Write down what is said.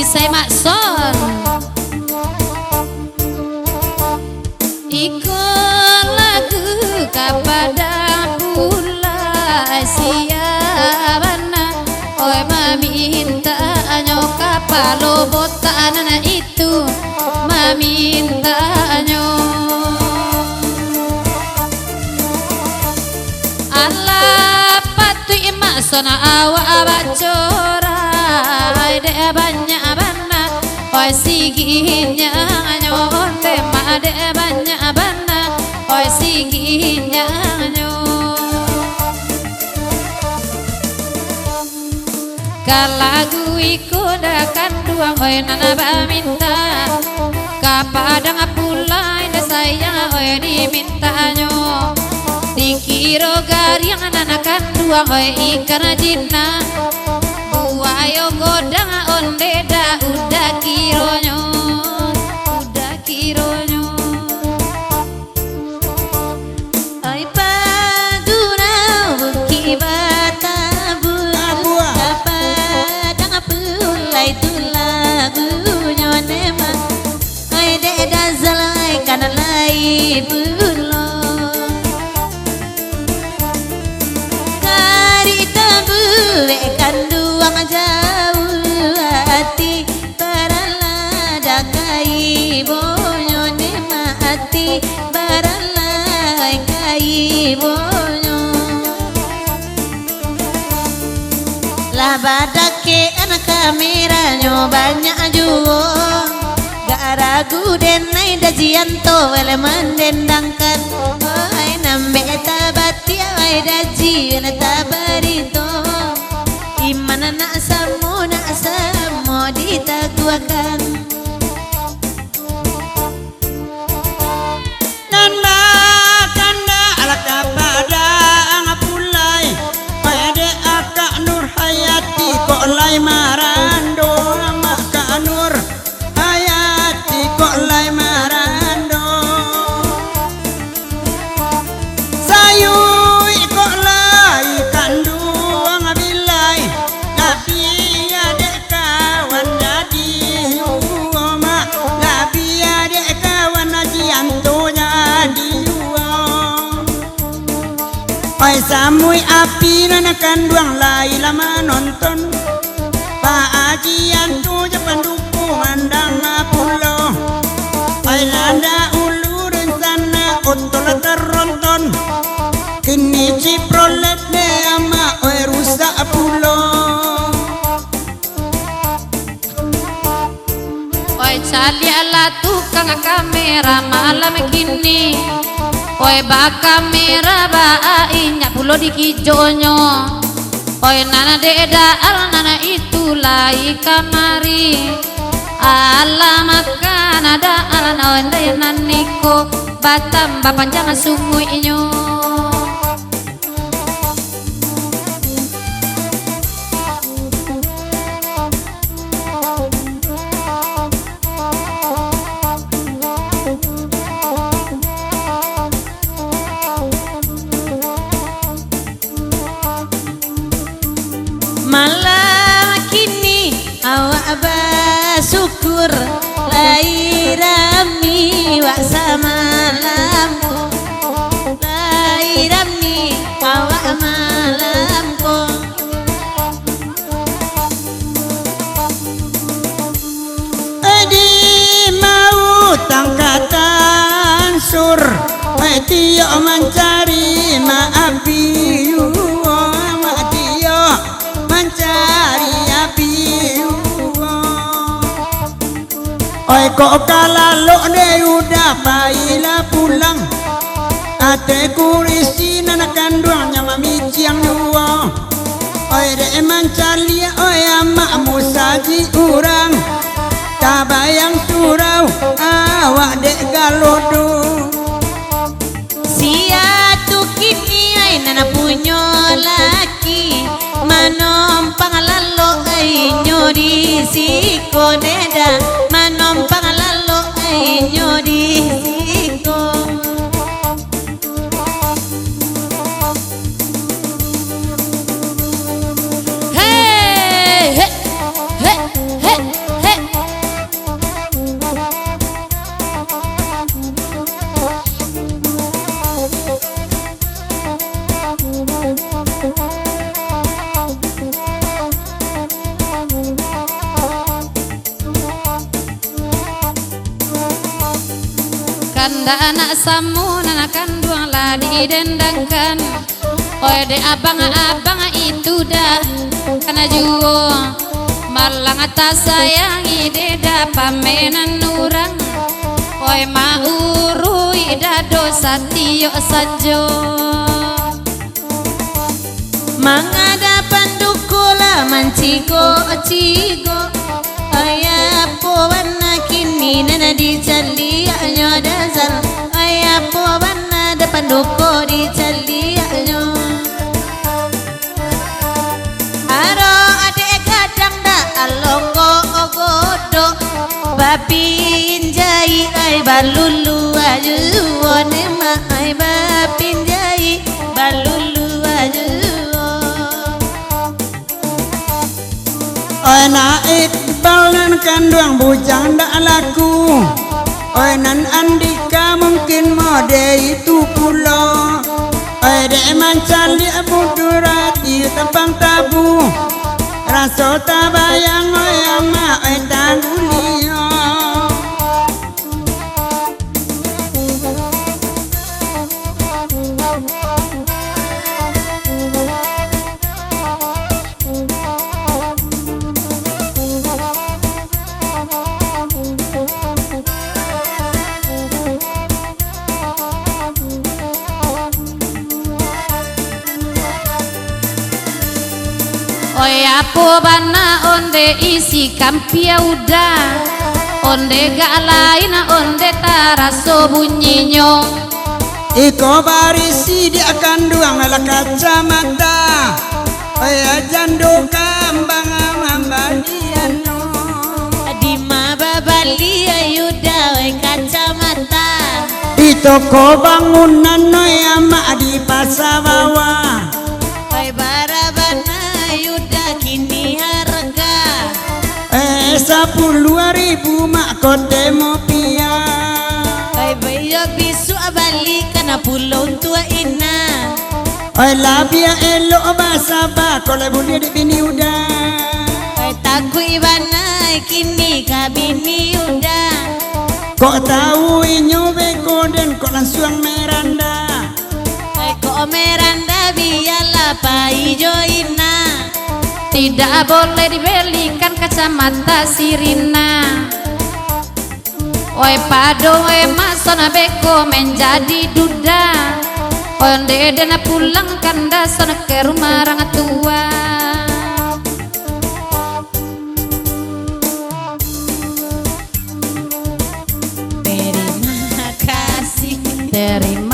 Saya Makson ikut lagu kepada pula siapana oi meminta nyoka palo botanan itu meminta Allah patui Makson awak bacora de banyak bana oi siginya nyonte ma de banyak bana oi siginya kalagu ikudakan dua oi nana minta kapadang pulai da sayang oi dimintanyo dikiro gariang nanakan dua oi ikan jina buayo godang onde da udah kironyo oi paguna buki batabu kapadang pulai tu lagunya nema oi de da zalai kana lai bulo kari tabu kanduang jauh hati barala dakai bonyo nema hati barala kai bonyo lah badake anak kameranya banyak juo gak ragu denai dajianto wele mendendangkan oi nambe tabati oi daji wele tabarito imana nak samo ditaguakan nanda tanda alat pada angapulai pede akak nur hayati kok lai marando maka nur hayati kok lai marando sayui kok lai kanduang abilai tapi adek kawan jadi yuoma tapi adek kawan ajianto jadi oi samui api nanakan duang lai lama nonton Pak ajian tu japan dukungan danga pulo oi landa ulur sana otol teronton kini ciprolet de ama oi rusak pulo oi cali ala tukang kamera malam kini oi ba kamera ba inya pulo dikijonyo oi nana deda al nana itu lai kamari ala makan ada ala nawan naniko batam bapanjang sumuinyo malam kini awak bersyukur lai rami wak samalamku lai rami awak malamku edi mau tangkatan sur tio mencari maapi mencari api oi kok kalalok de udah baila pulang ate kurisi nanakan duangnya mami ciang dua oi de mencari oi amak musaji urang tabayang surau awak dek galodo siatu kini ai nana punyo laki manompang lalo ai nyodi siko deda manompang lalo ai nyodi siko hey hey hey hey kanda anak samu anak kandung lah didendangkan. Oi de abang itu dah karena juo malang atas sayangi deda pamenan orang. Oi maurui dado satio sajo mangadapan dukula mancigo cigo ayapo warna kini nana dicali anyo dasar ayapo warna depan duko dicali anyo aro adek kadang dak aloko ogodo babi injai ai balulu aju one ma ai babi injai balulu aju. Oi na Iqbal nan kandung bujang dak laku. Oi nan Andika mungkin mode itu pulau. Oi dek mancali budurati tepang tabu. Raso tabayang oi ama oi tangulio. Oi apo bana onde isi kampia udah onde gak lain onde taraso bunyinya. Iko barisi dia kandung ala kacamata. Oi jando kambang mambadiano. Di mababali ayuda oi kacamata. Di toko bangunan oi ama di Pasawawa. Oi barabana ayuda kini harga 10.000 mak kote mopia. Oi bayo bisu abali kana pulau tua ina. Oi labia elo basaba kole bulia di bini uda. Oi taku ibana kini kabini uda. Kok tahu inyobe koden kok langsung meranda. Oi kok meranda biarlah paijo ina. Tidak boleh dibelikan kacamata sirina. Oi pado oi masona beko menjadi duda. Onde dana pulang kanda sana ke rumah orang tua. Terima kasih. Terima